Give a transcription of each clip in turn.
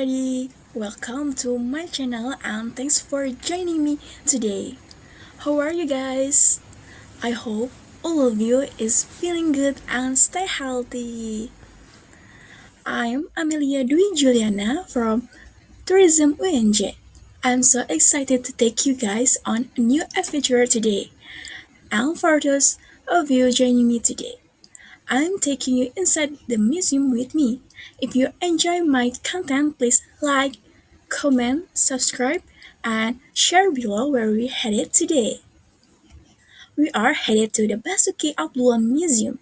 everybody, welcome to my channel and thanks for joining me today. How are you guys? I hope all of you is feeling good and stay healthy. I'm Amelia Dwi Juliana from Tourism UNJ. I'm so excited to take you guys on a new adventure today. And for those of you joining me today, I'm taking you inside the museum with me. If you enjoy my content, please like, comment, subscribe, and share below where we headed today. We are headed to the Basoeki Abdullah Museum.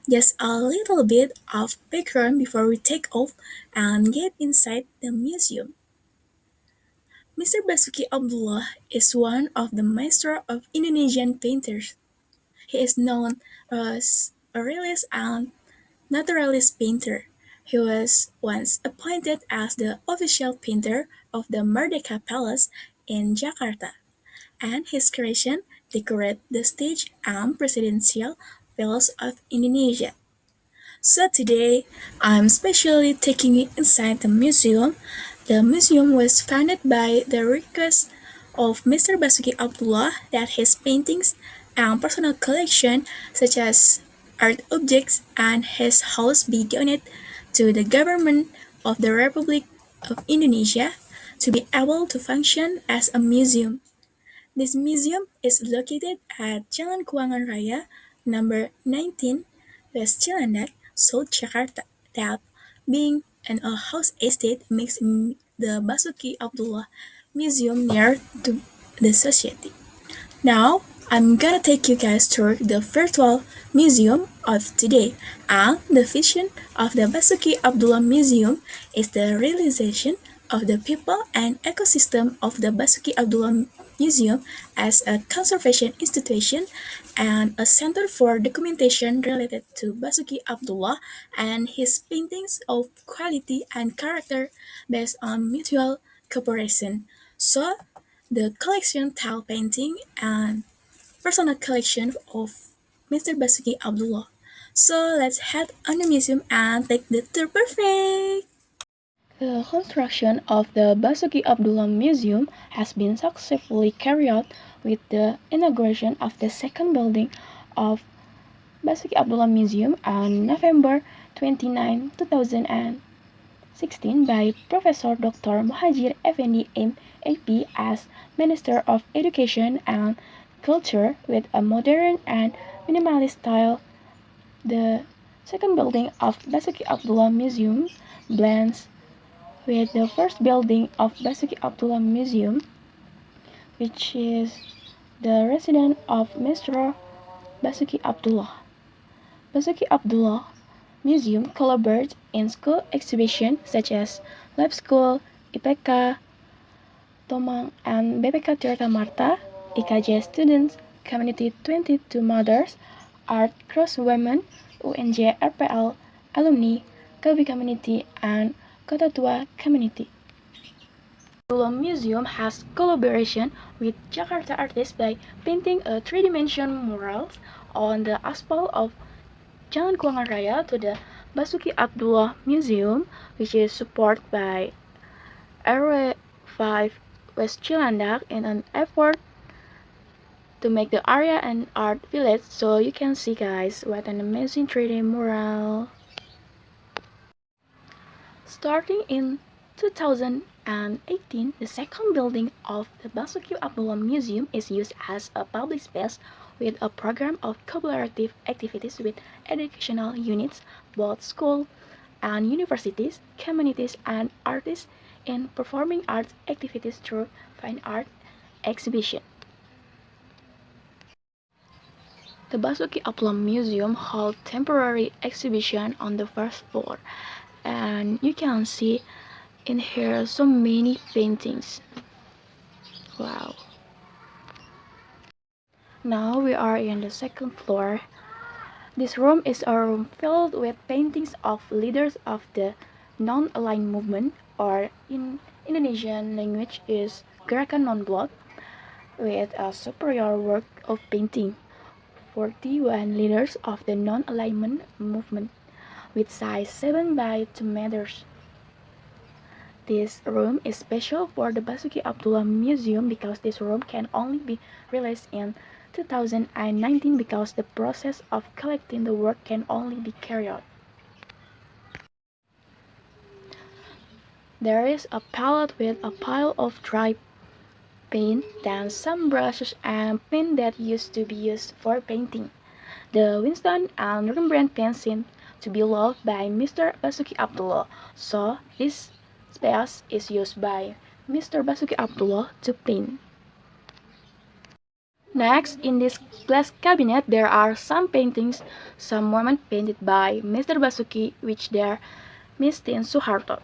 Just a little bit of background before we take off and get inside the museum. Mr. Basuki Abdullah is one of the maestro of Indonesian painters. He is known as a realist and naturalist painter. He was once appointed as the official painter of the Merdeka Palace in Jakarta, and his creation decorate the stage and presidential palace of Indonesia. So today, I'm specially taking you inside the museum. The museum was founded by the request of Mr. Basuki Abdullah that his paintings and personal collection, such as art objects and his house, be donated to the government of the Republic of Indonesia to be able to function as a museum. This museum is located at Jalan Keuangan Raya, number 19, West Cilandak, South Jakarta. That being an a house estate makes the Basuki Abdullah Museum near to the society. Now, I'm gonna take you guys through the virtual museum of today. And the vision of the Basuki Abdullah Museum is the realization of the people and ecosystem of the Basuki Abdullah Museum as a conservation institution and a center for documentation related to Basuki Abdullah and his paintings of quality and character based on mutual cooperation. So, the collection tile painting and personal collection of Mr. Basuki Abdullah. So let's head on the museum and take the tour perfect! The construction of the Basuki Abdullah Museum has been successfully carried out with the inauguration of the second building of Basuki Abdullah Museum on November 29, 2016 by Professor Dr. Muhajir Effendi M.A.P. as Minister of Education and Culture with a modern and minimalist style. The second building of Basuki Abdullah Museum blends with the first building of Basuki Abdullah Museum, which is the residence of Mr. Basuki Abdullah. Basuki Abdullah Museum collaborates in school exhibitions such as Lab School, IPK, Tomang, and BPK Tirta Marta, IKJ Students, Community 22 Mothers, Art Cross Women, UNJ RPL, Alumni, Kabi Community, and Kota Tua Community. The museum has collaboration with Jakarta artists by painting a three-dimensional murals on the asphalt of Jalan Keuangan Raya to the Basuki Abdullah Museum, which is supported by Area 5 West Cilandak in an effort to make the area an art village. So you can see guys, what an amazing 3D mural. Starting in 2018, the second building of the Basuki Abdullah Museum is used as a public space with a program of collaborative activities with educational units, both schools and universities, communities, and artists in performing arts activities through fine art exhibition. The Basuki Abdullah Museum holds temporary exhibition on the first floor, and you can see in here so many paintings. Wow. Now we are in the second floor. This room is a room filled with paintings of leaders of the non-aligned movement, or in Indonesian language is Gerakan Non-Blok, with a superior work of painting 41 leaders of the non-alignment movement with size 7 by 2 meters. This room is special for the Basoeki Abdullah Museum because this room can only be released in 2019 because the process of collecting the work can only be carried out. There is a palette with a pile of dry paint, then some brushes and paint that used to be used for painting. The Winston and Rembrandt paint seem to be loved by Mr. Basoeki Abdullah, so this space is used by Mr. Basoeki Abdullah to paint. Next, in this glass cabinet, there are some paintings, some women painted by Mr. Basoeki, which are Miss Tin Soeharto.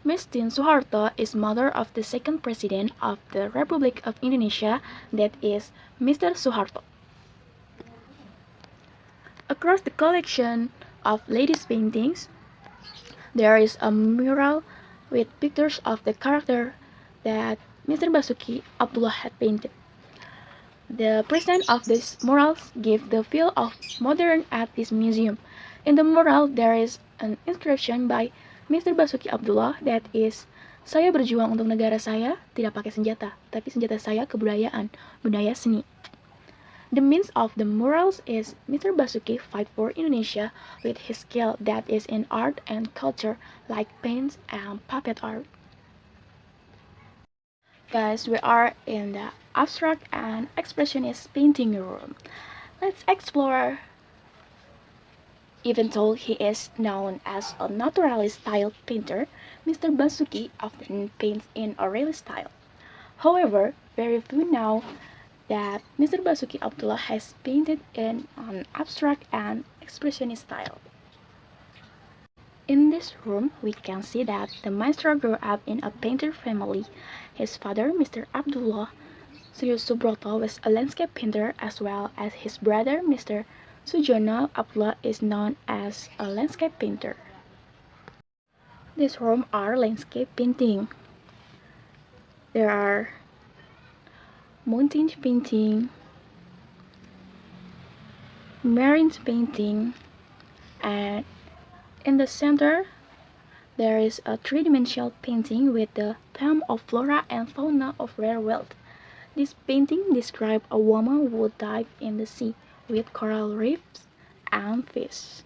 Miss Tin Soeharto is mother of the second president of the Republic of Indonesia, that is Mr. Soeharto. Across the collection of ladies' paintings, there is a mural with pictures of the character that Mr. Basoeki Abdullah had painted. The presence of these murals give the feel of modern at this museum. In the mural, there is an inscription by Mr. Basoeki Abdullah that is, "Saya berjuang untuk negara saya, tidak pakai senjata, tapi senjata saya kebudayaan, budaya seni." The means of the murals is Mr. Basoeki fight for Indonesia with his skill that is in art and culture like paints and puppet art. Guys, we are in the abstract and expressionist painting room. Let's explore. Even though he is known as a naturalist style painter, Mr. Basoeki often paints in a realist style. However, very few know that Mr. Basoeki Abdullah has painted in an abstract and expressionist style. In this room, we can see that the maestro grew up in a painter family. His father, Mr. Abdullah Subroto, was a landscape painter as well as his brother, Mr. Sujono Abdullah, is known as a landscape painter. This room are landscape painting. There are mountain painting, marine painting, and in the center there is a three-dimensional painting with the theme of flora and fauna of rare world. This painting describes a woman who dived in the sea with coral reefs and fish.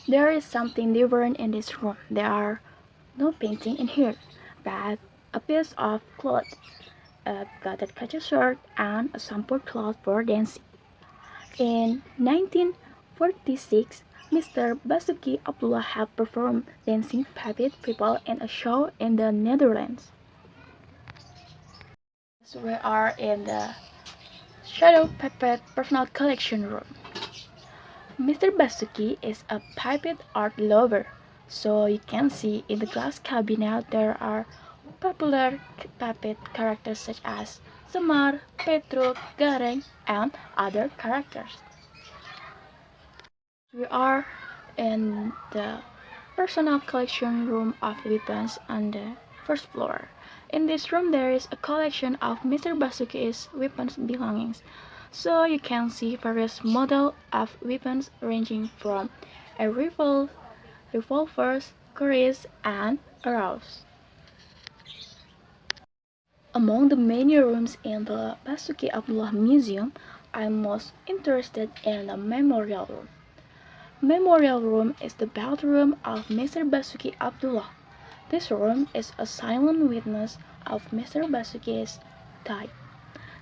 There is something different in this room. There are no painting in here, but a piece of cloth, a gathered catcher shirt, and a sample cloth for dancing. In 1946, Mr. Basoeki Abdullah had performed dancing puppet people in a show in the Netherlands. So we are in the Shadow Puppet Personal Collection room. Mr. Basoeki is a puppet art lover, so you can see in the glass cabinet there are popular puppet characters such as Semar, Petruk, Gareng, and other characters. We are in the personal collection room of weapons on the first floor. In this room there is a collection of Mr. Basoeki's weapons belongings. So you can see various models of weapons ranging from a rifle, revolvers, curries, and arrows. Among the many rooms in the Basoeki Abdullah Museum, I'm most interested in the memorial room. Memorial room is the bathroom of Mr. Basoeki Abdullah. This room is a silent witness of Mr. Basoeki's death.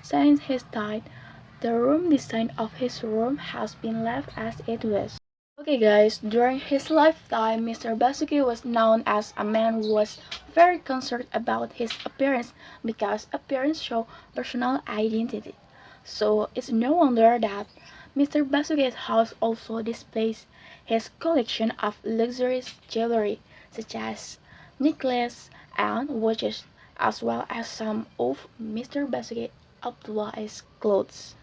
Since his death, the room design of his room has been left as it was. Okay guys, during his lifetime, Mr. Basoeki was known as a man who was very concerned about his appearance because appearance show personal identity. So it's no wonder that Mr. Basoeki's house also displays his collection of luxurious jewelry such as necklaces and watches, as well as some of Mr. Basoeki Abdullah's clothes.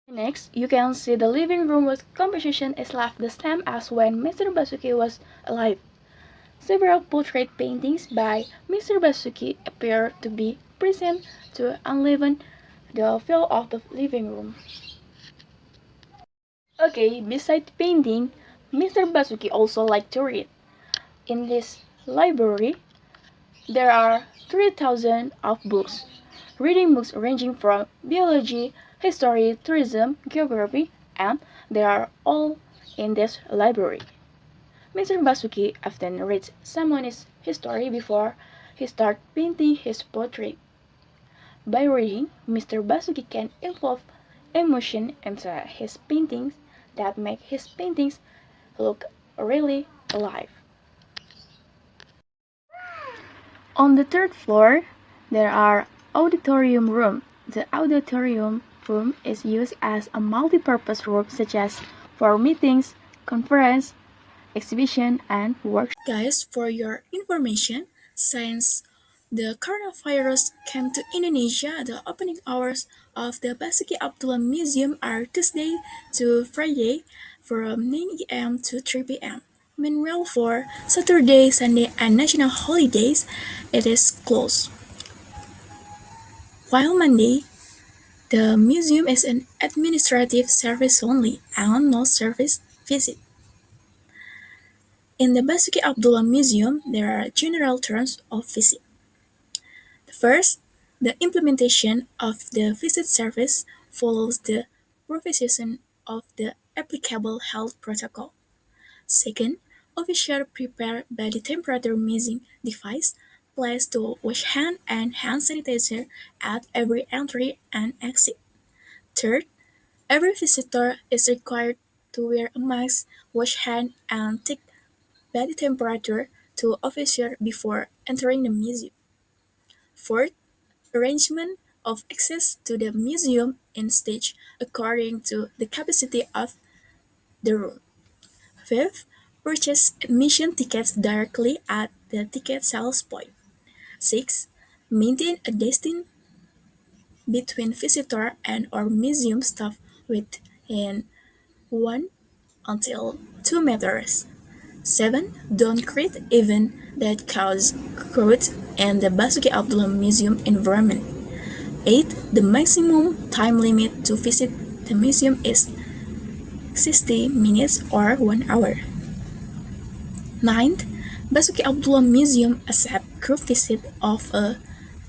Next, you can see the living room with composition is left the same as when Mr. Basoeki was alive. Several portrait paintings by Mr. Basoeki appear to be present to enliven the feel of the living room. Okay, besides painting, Mr. Basuki also liked to read. In this library, there are 3,000 of books. Reading books ranging from biology, history, tourism, geography, and they are all in this library. Mr. Basuki often reads someone's history before he starts painting his portrait. By reading, Mr. Basuki can involve emotion into his paintings that make his paintings look really alive. On the third floor, there are auditorium room. The auditorium room is used as a multi-purpose room such as for meetings, conference, exhibition, and workshops. Guys, for your information, since the coronavirus came to Indonesia, the opening hours of the Basoeki Abdullah Museum are Tuesday to Friday from 9 a.m. to 3 p.m. Meanwhile, for Saturday, Sunday, and national holidays, it is closed. While Monday, the museum is an administrative service only and no service visit. In the Basoeki Abdullah Museum, there are general terms of visit. First, the implementation of the visit service follows the provision of the applicable health protocol. Second, officials prepare body temperature measuring device placed to wash hand and hand sanitizer at every entry and exit. Third, every visitor is required to wear a mask, wash hand, and take body temperature to officials before entering the museum. Fourth, arrangement of access to the museum in stage according to the capacity of the room. Fifth, purchase admission tickets directly at the ticket sales point. Six, maintain a distance between visitor and or museum staff within 1 until 2 meters. 7. Don't create events that cause crowds in the Basoeki Abdullah Museum environment. 8. The maximum time limit to visit the museum is 60 minutes or 1 hour. 9. Basoeki Abdullah Museum accepts group visit of a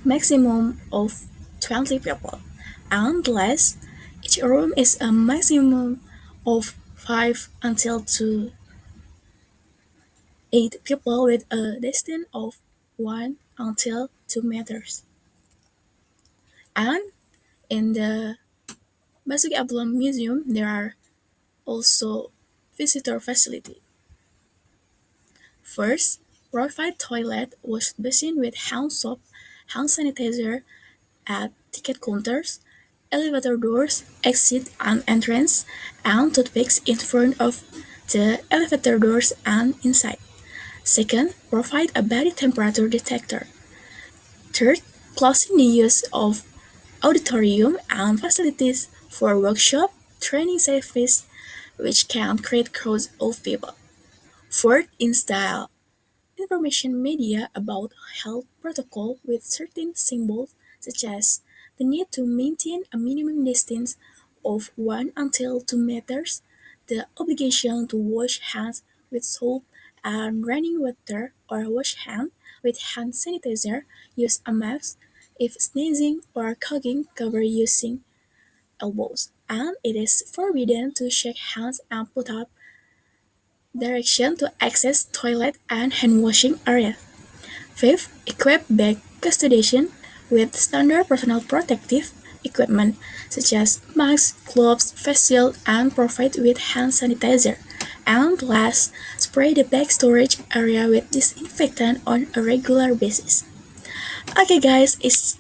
maximum of 20 people, and less, each room is a maximum of 5 until to 8 people with a distance of 1 until 2 meters. And in the Basoeki Abdullah Museum, there are also visitor facility. First, provide toilet wash basin with hand soap, hand sanitizer at ticket counters, elevator doors, exit and entrance, and toothpicks in front of the elevator doors and inside. Second, provide a body temperature detector. Third, closing the use of auditorium and facilities for workshop, training service, which can create crowds of people. Fourth, install information media about health protocol with certain symbols such as the need to maintain a minimum distance of 1 until 2 meters, the obligation to wash hands with soap and running water or wash hands with hand sanitizer, use a mask if sneezing or coughing, cover using elbows, and it is forbidden to shake hands and put up direction to access toilet and hand washing areas. Fifth, equip bag custodian with standard personal protective equipment such as masks, gloves, face shield, and provide with hand sanitizer. And last, spray the bag storage area with disinfectant on a regular basis. Okay guys, it's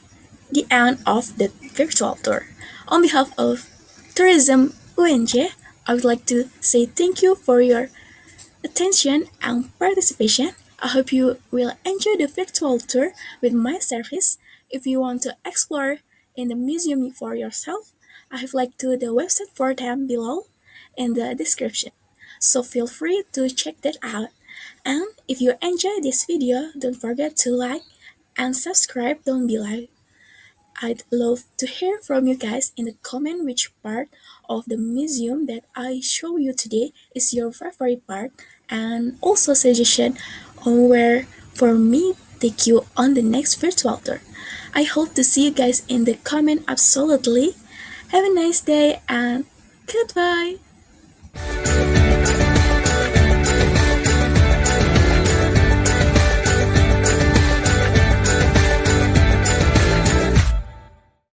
the end of the virtual tour. On behalf of Tourism UNJ, I would like to say thank you for your attention and participation. I hope you will enjoy the virtual tour with my service. If you want to explore in the museum for yourself, I have linked to the website for them below in the description. So feel free to check that out. And if you enjoy this video, don't forget to like and subscribe down below. I'd love to hear from you guys in the comment which part of the museum that I show you today is your favorite part, and also suggestion on where for me take you on the next virtual tour. I hope to see you guys in the comment absolutely. Have a nice day and goodbye.